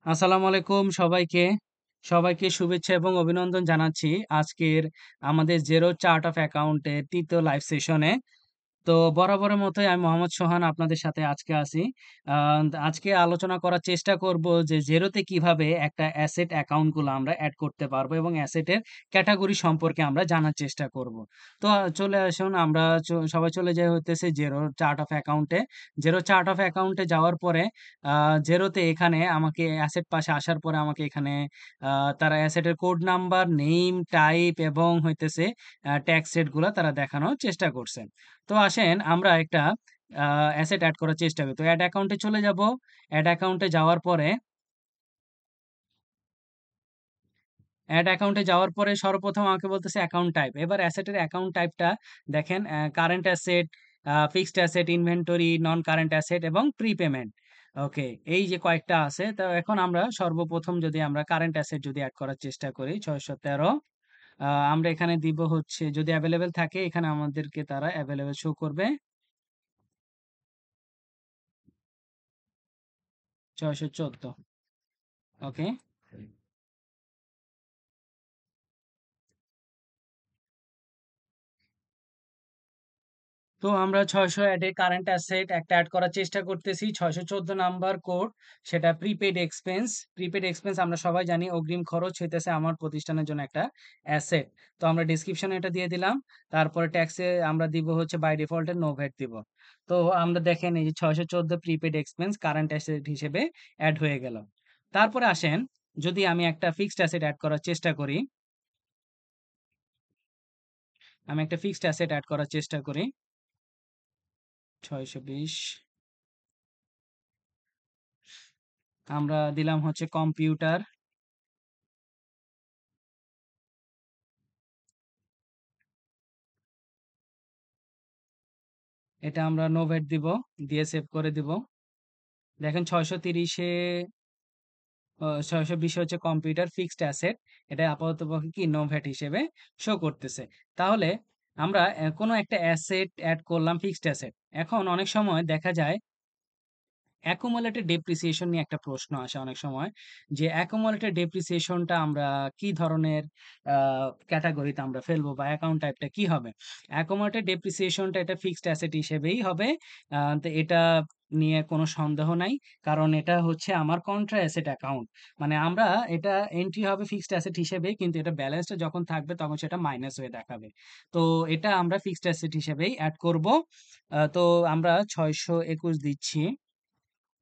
আসসালামু আলাইকুম সবাইকে। সবাইকে শুভেচ্ছা এবং অভিনন্দন জানাচ্ছি আজকের আমাদের জেরো চার্ট অফ অ্যাকাউন্টের ৩য় লাইভ সেশনে। তো বরাবরের মতোই আমি মোহাম্মদ সোহান আপনাদের সাথে আজকে আছি। আজকে আলোচনা করার চেষ্টা করব যে জেরোতে কিভাবে একটা অ্যাসেট অ্যাকাউন্টগুলো আমরা এড করতে পারবো এবং অ্যাসেটের ক্যাটাগরি সম্পর্কে আমরা জানার চেষ্টা করব। তো চলে আসুন আমরা সবাই চলে যাই হইতেছে জেরো চার্ট অফ অ্যাকাউন্টে। জেরো চার্ট অফ অ্যাকাউন্টে যাওয়ার পরে জেরোতে এখানে আমাকে অ্যাসেট পাশে আসার পরে আমাকে এখানে তারা অ্যাসেটের কোড নাম্বার, নেম, টাইপ এবং হইতেছে ট্যাক্স রেটগুলা তারা দেখানোর চেষ্টা করছে। তো আসেন আমরা একটা অ্যাসেট এড করার চেষ্টা করি। তো এড অ্যাকাউন্টে চলে যাব। এড অ্যাকাউন্টে যাওয়ার পরে সর্বপ্রথম আমাকে বলতেছে অ্যাকাউন্ট টাইপ। এবার অ্যাসেটের অ্যাকাউন্ট টাইপটা দেখেন, current asset, fixed asset, inventory, নন কারেন্ট অ্যাসেট এবং প্রিপেমেন্ট। ওকে, এই যে কয়েকটা আছে। তো এখন আমরা সর্বপ্রথম যদি আমরা কারেন্ট অ্যাসেট যদি এড করার চেষ্টা করি ৬১৩, আমরা এখানে দিব হচ্ছে যদি এভেলেবেল থাকে এখানে আমাদেরকে তারা এভেলেবেল শো করবে ৬১৪। ওকে। তো আমরা ৬০০ অ্যাডে কারেন্ট অ্যাসেট একটা এড করার চেষ্টা করতেছি। ৬১৪ নাম্বার কোড, সেটা প্রিপেইড এক্সপেন্স। প্রিপেইড এক্সপেন্স আমরা সবাই জানি অগ্রিম খরচ হইতেছে আমার প্রতিষ্ঠানের জন্য একটা অ্যাসেট। তো আমরা ডেসক্রিপশনে এটা দিয়ে দিলাম। তারপরে ট্যাক্সে আমরা দিব হচ্ছে বাই ডিফল্ট এ নো ভ্যাট দিব। তো আমরা দেখেন এই যে ৬১৪ প্রিপেইড এক্সপেন্স কারেন্ট অ্যাসেট হিসেবে এড হয়ে গেল। তারপরে আসেন যদি আমি একটা ফিক্সড অ্যাসেট এড করার চেষ্টা করি, আমি একটা ফিক্সড অ্যাসেট এড করার চেষ্টা করি ৬২০, আমরা দিলাম হচ্ছে কম্পিউটার। এটা আমরা নো ভ্যাট দিব, দিয়ে সেভ করে দিব। দেখেন ৬৩০-এ ৬২০ হচ্ছে কম্পিউটার ফিক্সড অ্যাসেট। এটা আপাততপক্ষে কি নো ভ্যাট হিসেবে শো করতেছে। তাহলে আমরা কোনো একটা অ্যাসেট এড করলাম ফিক্সড অ্যাসেট। এখন অনেক সময় দেখা যায় অ্যাকুমুলেটেড ডেপ্রিসিয়েশন নিয়ে একটা প্রশ্ন আসে অনেক সময় যে অ্যাকুমুলেটেড ডেপ্রিসিয়েশনটা আমরা কি ধরনের ক্যাটাগরিতে আমরা ফেলবো বা অ্যাকাউন্ট টাইপটা কি হবে? অ্যাকুমুলেটেড ডেপ্রিসিয়েশনটা এটা ফিক্সড অ্যাসেট হিসেবেই হবে। তো এটা নিয়ে কোনো সন্দেহ নাই। কারণ এটা হচ্ছে আমার কন্ট্রা অ্যাসেট অ্যাকাউন্ট। মানে আমরা এটা এন্ট্রি হবে ফিক্সড অ্যাসেট হিসেবেই, কিন্তু এটা ব্যালেন্সটা যখন থাকবে তখন সেটা মাইনাস হয়ে দেখাবে। তো এটা আমরা ফিক্সড অ্যাসেট হিসেবেই এড করব। তো আমরা ৬২১ দিচ্ছি।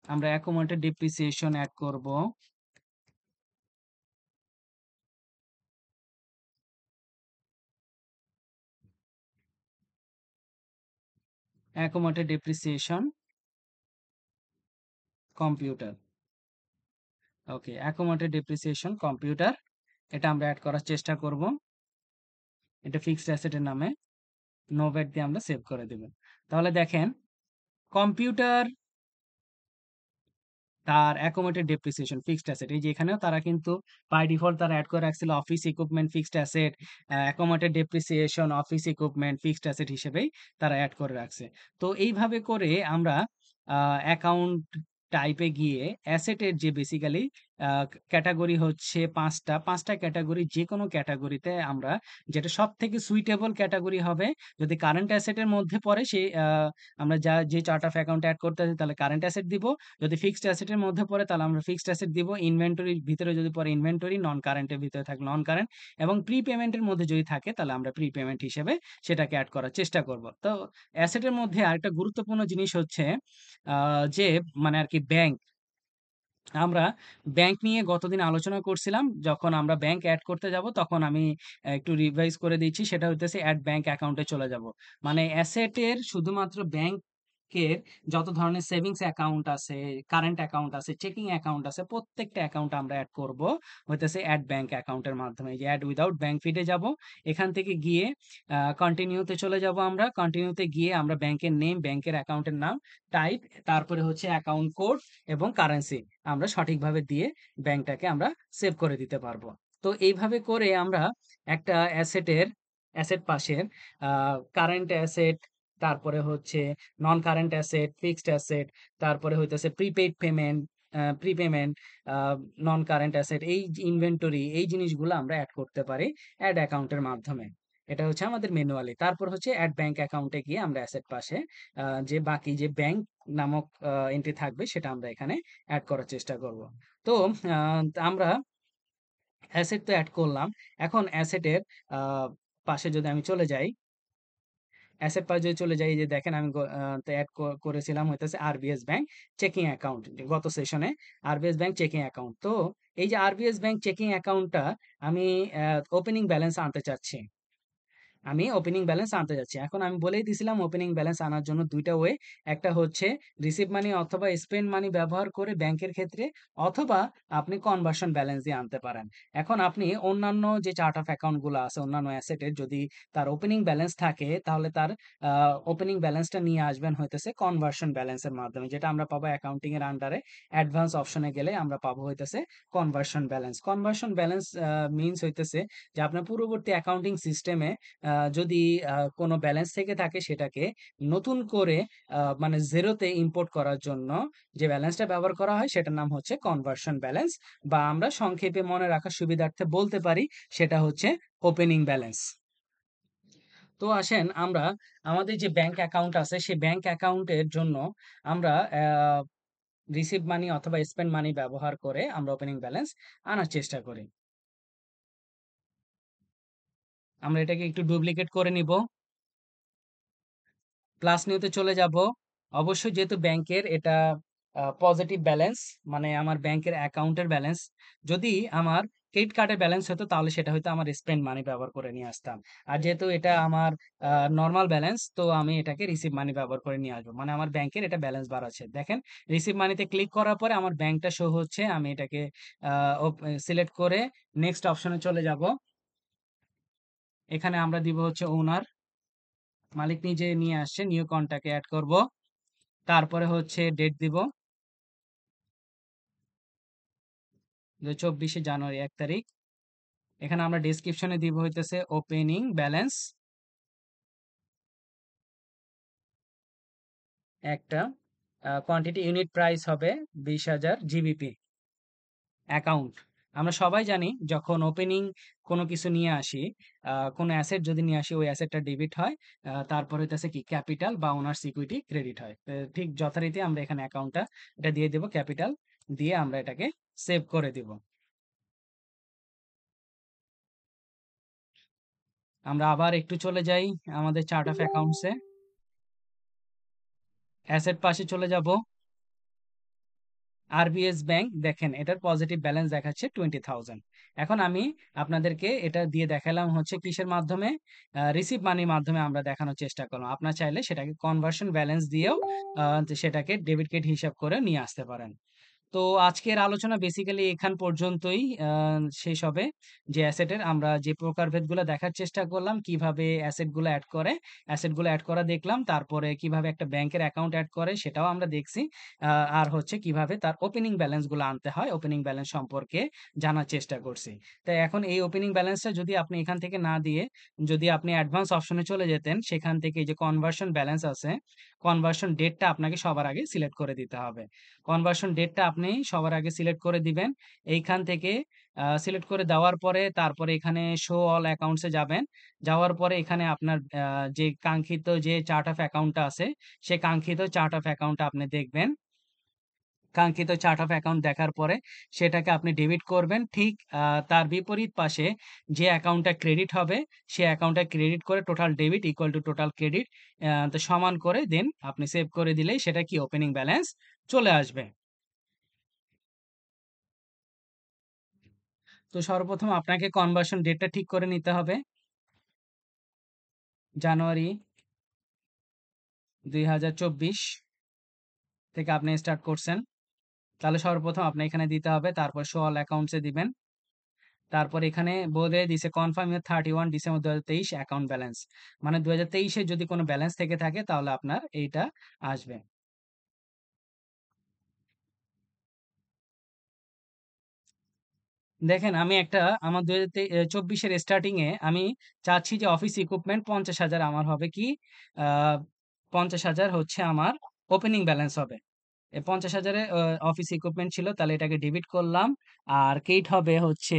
আমরা accumulated depreciation এড করব। accumulated depreciation computer. Okay, accumulated depreciation computer, এটা আমরা এড করার চেষ্টা করব। এটা ফিক্সড অ্যাসেটের নামে নো ভ্যাট দিয়ে আমরা সেভ করে দেব। তাহলে দেখেন কম্পিউটার তার accumulated depreciation ফিক্সড অ্যাসেট, এই যে এখানেও তারা কিন্তু বাই ডিফল্ট তারা এড করে রাখছিল office equipment fixed asset, accumulated depreciation office equipment fixed asset হিসেবেই তারা এড করে রাখছে। তো এইভাবে করে আমরা অ্যাকাউন্ট টাইপে গিয়ে অ্যাসেটের যে বেসিক্যালি ক্যাটাগরি হচ্ছে ৫টা ক্যাটাগরি, যেকোনো ক্যাটাগরিতে আমরা যেটা সবথেকে সুইটেবল ক্যাটাগরি হবে যদি কারেন্ট অ্যাসেটের মধ্যে পড়ে সেই আমরা যে চার্ট অফ অ্যাকাউন্ট এড করতেছি তাহলে কারেন্ট অ্যাসেট দিব। যদি ফিক্সড অ্যাসেটের মধ্যে পড়ে তাহলে আমরা ফিক্সড অ্যাসেট দিব। ইনভেন্টরির ভিতরে যদি পড়ে ইনভেন্টরি, নন কারেন্টের ভিতরে থাকলে নন কারেন্ট এবং প্রিপেমেন্টের মধ্যে যদি থাকে তাহলে আমরা প্রিপেমেন্ট হিসেবে সেটাকে এড করার চেষ্টা করব। তো অ্যাসেটের মধ্যে আরেকটা গুরুত্বপূর্ণ জিনিস হচ্ছে যে মানে আরকি ব্যাংক। আমরা ব্যাংক নিয়ে গতদিন আলোচনা করছিলাম। যখন আমরা ব্যাংক এড করতে যাব তখন আমি একটু রিভাইজ করে দিচ্ছি। সেটা হইতেছে এড ব্যাংক অ্যাকাউন্টে চলে যাব। মানে অ্যাসেটের শুধুমাত্র ব্যাংকের যত ধরনের সেভিংস অ্যাকাউন্ট আছে, কারেন্ট অ্যাকাউন্ট আছে, চেকিং অ্যাকাউন্ট আছে, প্রত্যেকটা অ্যাকাউন্ট আমরা এড করব হইতেছে এড ব্যাংক অ্যাকাউন্টের মাধ্যমে। এই যে এড উইথআউট ব্যাংক ফিডে যাব। এখান থেকে গিয়ে কন্টিনিউতে চলে যাব আমরা। কন্টিনিউতে গিয়ে আমরা ব্যাংকের নেম, ব্যাংকের অ্যাকাউন্টের নাম, টাইপ, তারপরে হচ্ছে অ্যাকাউন্ট কোড এবং কারেন্সি আমরা সঠিকভাবে দিয়ে ব্যাংকটাকে আমরা সেভ করে দিতে পারবো। তো এইভাবে করে আমরা একটা অ্যাসেট পাশের কারেন্ট অ্যাসেট, তারপরে হচ্ছে নন কারেন্ট অ্যাসেট, ফিক্সড অ্যাসেট, তারপরে হইতেছে প্রিপেইড পেমেন্ট, প্রিপেমেন্ট, নন কারেন্ট অ্যাসেট, এই ইনভেন্টরি, এই জিনিসগুলো আমরা অ্যাড করতে পারি অ্যাড অ্যাকাউন্টের মাধ্যমে। এটা হচ্ছে আমাদের ম্যানুয়ালি। তারপর হচ্ছে অ্যাড ব্যাংক অ্যাকাউন্টে গিয়ে আমরা অ্যাসেট পাশে যে বাকি যে ব্যাংক নামক এন্ট্রি থাকবে সেটা আমরা এখানে অ্যাড করার চেষ্টা করব। তো আমরা অ্যাসেট তো অ্যাড করলাম। এখন অ্যাসেটের পাশে যদি আমি চলে যাই, অ্যাসেট পাশে যদি চলে যাই, এই যে দেখেন আমি তো অ্যাড করেছিলাম হইতেছে আরবিএস ব্যাংক চেকিং অ্যাকাউন্ট গত সেশনে, আরবিএস ব্যাংক চেকিং অ্যাকাউন্ট। তো এই যে আরবিএস ব্যাংক চেকিং অ্যাকাউন্টটা আমি ওপেনিং ব্যালেন্স আনতে চাচ্ছি। আমি ওপেনিং ব্যালেন্স আনতে যাচ্ছি। এখন আমি বলেই দিছিলাম ওপেনিং ব্যালেন্স আনার জন্য ২ টা ওয়ে। একটা হচ্ছে রিসিভ মানি অথবা স্পেন্ড মানি ব্যবহার করে ব্যাংকের ক্ষেত্রে, অথবা আপনি কনভার্সন ব্যালেন্স দিয়ে আনতে পারেন। এখন আপনি অন্যান্য যে চার্ট অফ অ্যাকাউন্ট গুলো আছে, অন্যান্য অ্যাসেটের যদি তার ওপেনিং ব্যালেন্স থাকে, তাহলে তার ওপেনিং ব্যালেন্সটা নিয়ে আসবেন হইতেছে কনভার্সন ব্যালেন্সের মাধ্যমে, যেটা আমরা পাবো অ্যাকাউন্টিং এর আন্ডারে অ্যাডভান্স অপশনে গেলে আমরা পাবো হইতেছে conversion balance. Conversion balance means হইতেছে যে আপনার পূর্ববর্তী অ্যাকাউন্টিং সিস্টেমে যদি কোনো ব্যালেন্স থেকে থাকে সেটাকে নতুন করে মানে জেরোতে ইম্পোর্ট করার জন্য যে ব্যালেন্সটা ব্যবহার করা হয় সেটার নাম হচ্ছে কনভার্সন ব্যালেন্স, বা আমরা সংক্ষেপে মনে রাখার সুবিধার্থে বলতে পারি সেটা হচ্ছে ওপেনিং ব্যালেন্স। তো আসেন আমরা আমাদের যে ব্যাংক অ্যাকাউন্ট আছে সেই ব্যাংক অ্যাকাউন্টের জন্য আমরা রিসিভ মানি অথবা স্পেন্ড মানি ব্যবহার করে আমরা ওপেনিং ব্যালেন্স আনার চেষ্টা করি। আমরা এটাকে একটু ডুপ্লিকেট করে নিব, প্লাস নিউতে চলে যাব। অবশ্যই যেহেতু ব্যাংকের এটা পজিটিভ ব্যালেন্স, মানে আমার ব্যাংকের অ্যাকাউন্টের ব্যালেন্স, যদি আমার ক্রেডিট কার্ডের ব্যালেন্স হতো তাহলে সেটা হয়তো আমার স্পেন্ড মানি ব্যবহার করে নিয়ে আসতাম। আর যেহেতু এটা আমার নর্মাল ব্যালেন্স, তো আমি এটাকে রিসিভ মানি ব্যবহার করে নিয়ে আসবো, মানে আমার ব্যাংকের এটা ব্যালেন্স বাড়াচ্ছে। দেখেন রিসিভ মানিতে ক্লিক করার পরে আমার ব্যাংকটা শো হচ্ছে, আমি এটাকে সিলেক্ট করে নেক্সট অপশনে চলে যাব। এখানে আমরা দিব হচ্ছে ওনার, মালিক নিজে নিয়ে আসছে, নিউ কন্টাক্টে অ্যাড করব। তারপরে হচ্ছে ডেট দিব 24শে জানুয়ারি 1 তারিখ। এখানে আমরা ডেসক্রিপশনে দিব হইতেছে ওপেনিং ব্যালেন্স একটা, কোয়ান্টিটি ইউনিট প্রাইস হবে 20,000 জিবিপি অ্যাকাউন্ট। আমরা সবাই জানি যখন ওপেনিং কোনো কিছু নিয়ে আসি, কোনো অ্যাসেট যদি নিয়ে আসি ওই অ্যাসেটটা ডেবিট হয়, তারপর হইতেছে কি ক্যাপিটাল বা ওনার সিকিউরিটি ক্রেডিট হয়। ঠিক যথারীতি আমরা এখানে অ্যাকাউন্টটা এটা দিয়ে দেব ক্যাপিটাল, দিয়ে আমরা এটাকে সেভ করে দিব। আমরা আবার একটু চলে যাই আমাদের চার্ট অফ অ্যাকাউন্টসে, অ্যাসেট পাশে চলে যাব। আরবিএস ব্যাংক দেখেন এটার পজিটিভ ব্যালেন্স দেখাচ্ছে 20,000। এখন আমি আপনাদেরকে এটা দিয়ে দেখালাম হচ্ছে কিসের মাধ্যমে, রিসিভ মানির মাধ্যমে আমরা দেখানোর চেষ্টা করলাম। আপনার চাইলে সেটাকে কনভার্সন ব্যালেন্স দিয়েও সেটাকে ডেবিট ক্রেডিট হিসাব করে নিয়ে আসতে পারেন। তো আজকের আলোচনা বেসিক্যালি এখান পর্যন্তই শেষ হবে। যে অ্যাসেটের আমরা যে প্রকারভেদগুলো দেখার চেষ্টা করলাম, কিভাবে অ্যাসেটগুলো অ্যাড করে, অ্যাসেটগুলো অ্যাড করা দেখলাম। তারপরে কিভাবে একটা ব্যাংকের অ্যাকাউন্ট অ্যাড করে সেটাও আমরা দেখছি। আর হচ্ছে কিভাবে তার ওপেনিং ব্যালেন্সগুলো আনতে হয়, ওপেনিং ব্যালেন্স সম্পর্কে জানার চেষ্টা করছি। তাই এখন এই ওপেনিং ব্যালেন্সটা যদি আপনি এখান থেকে না দিয়ে যদি আপনি অ্যাডভান্স অপশনে চলে যেতেন, সেখান থেকে এই যে কনভার্সন ব্যালেন্স আছে, কনভার্সন ডেটটা আপনাকে সবার আগে সিলেক্ট করে দিতে হবে। কনভার্সন ডেটটা আপনি সবার আগে সিলেক্ট করে দিবেন। এইখান থেকে সিলেক্ট করে দেওয়ার পরে তারপরে এখানে শো অল অ্যাকাউন্টসে যাবেন। যাওয়ার পরে এখানে আপনার যে কাঙ্ক্ষিত যে চার্ট অফ অ্যাকাউন্টটা আছে, সেই কাঙ্ক্ষিত চার্ট অফ অ্যাকাউন্টটা আপনি দেখবেন। কাঙ্ক্ষিত চার্ট অফ অ্যাকাউন্ট দেখার পরে সেটাকে আপনি ডেবিট করবেন। ঠিক তার বিপরীত পাশে যে অ্যাকাউন্টটা ক্রেডিট হবে, সে অ্যাকাউন্টটা ক্রেডিট করে total debit equal to total credit তো সমান করে দেন আপনি সেভ করে দিলেই সেটা কি ওপেনিং ব্যালেন্স চলে আসবে। তো সর্বপ্রথম আপনাকে কনভার্সন ডেটটা ঠিক করে নিতে হবে। জানুয়ারি 2024 থেকে আপনি স্টার্ট করছেন। তাহলে সর্বপ্রথম আপনি এখানে দিতে হবে, তারপর শো অল অ্যাকাউন্টসে দিবেন। তারপর এখানে বলে দিছে confirm your 31 December 2023 account balance, মানে 2023 এ যদি কোনো ব্যালেন্স থেকে থাকে তাহলে আপনার এইটা আসবে। দেখেন আমি একটা আমার 2024 এর স্টার্টিং এ আমি চাচ্ছি যে অফিস ইকুইপমেন্ট 50,000 আমার হবে কি, 50,000 হচ্ছে আমার ওপেনিং ব্যালেন্স হবে। 50,000 এ অফিস ইকুইপমেন্ট ছিল, তাহলে এটাকে ডেবিট করলাম। আর ক্রেডিট হবে হচ্ছে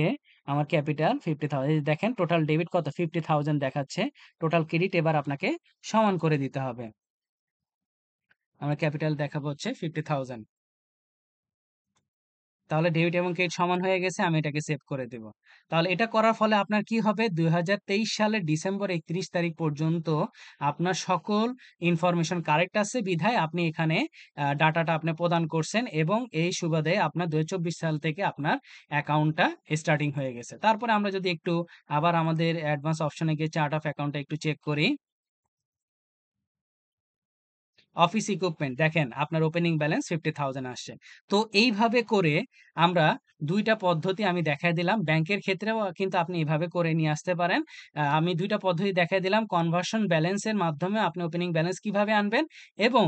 আমার ক্যাপিটাল 50,000। এই যে দেখেন টোটাল ডেবিট কত 50,000 দেখাচ্ছে। টোটাল ক্রেডিট এবার আপনাকে সমান করে দিতে হবে। আমরা ক্যাপিটাল দেখাবো হচ্ছে 50,000। তাহলে ডেবিট এবং ক্রেডিট সমান হয়ে গেছে। আমি এটাকে সেভ করে দেব। তাহলে এটা করার ফলে আপনার কি হবে? ২০২৩ সালের ডিসেম্বর ৩১ তারিখ পর্যন্ত আপনার সকল ইনফরমেশন কারেক্ট আছে বিধায় আপনি এখানে ডাটাটা আপনি প্রদান করছেন এবং এই সুবাদে আপনার ২০২৪ সাল থেকে আপনার অ্যাকাউন্টটা স্টার্টিং হয়ে গেছে। তারপরে আমরা যদি একটু আবার আমাদের অ্যাডভান্স অপশনে গিয়ে চার্ট অফ অ্যাকাউন্টটা একটু চেক করি। অফিস ইকুইপমেন্ট দেখেন আপনার ওপেনিং ব্যালেন্স 50,000 আসছে। তো এইভাবে করে আমরা ২ টা পদ্ধতি আমি দেখায় দিলাম। ব্যাংকের ক্ষেত্রেও কিন্তু আপনি এভাবে করে নিয়ে আসতে পারেন। আমি ২ টা পদ্ধতি দেখায় দিলাম। কনভার্সন ব্যালেন্স এর মাধ্যমে আপনি ওপেনিং ব্যালেন্স কিভাবে আনবেন এবং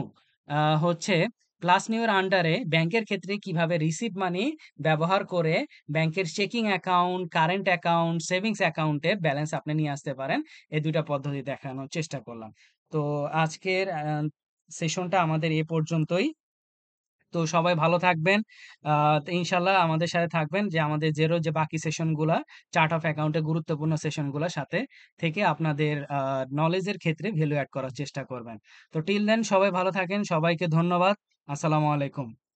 হচ্ছে প্লাস নিউ এর আন্ডারে ব্যাংকের ক্ষেত্রে কিভাবে রিসিভ মানি ব্যবহার করে ব্যাংকের checking account, current account, savings অ্যাকাউন্টে ব্যালেন্স আপনি নিয়ে আসতে পারেন। এই ২ টা পদ্ধতি দেখানোর চেষ্টা করলাম। তো আজকের সেশনটা আমাদের এ পর্যন্তই। তো সবাই ভালো থাকবেন। তো ইনশাআল্লাহ আমাদের সাথে থাকবেন যে আমাদের যে বাকি সেশনগুলা চার্ট অফ অ্যাকাউন্টে গুরুত্বপূর্ণ সেশনগুলার সাথে থেকে আপনাদের নলেজের ক্ষেত্রে ভ্যালু এড করার চেষ্টা করবেন। তো টিল দেন সবাই ভালো থাকেন। সবাইকে ধন্যবাদ। আসসালামু আলাইকুম।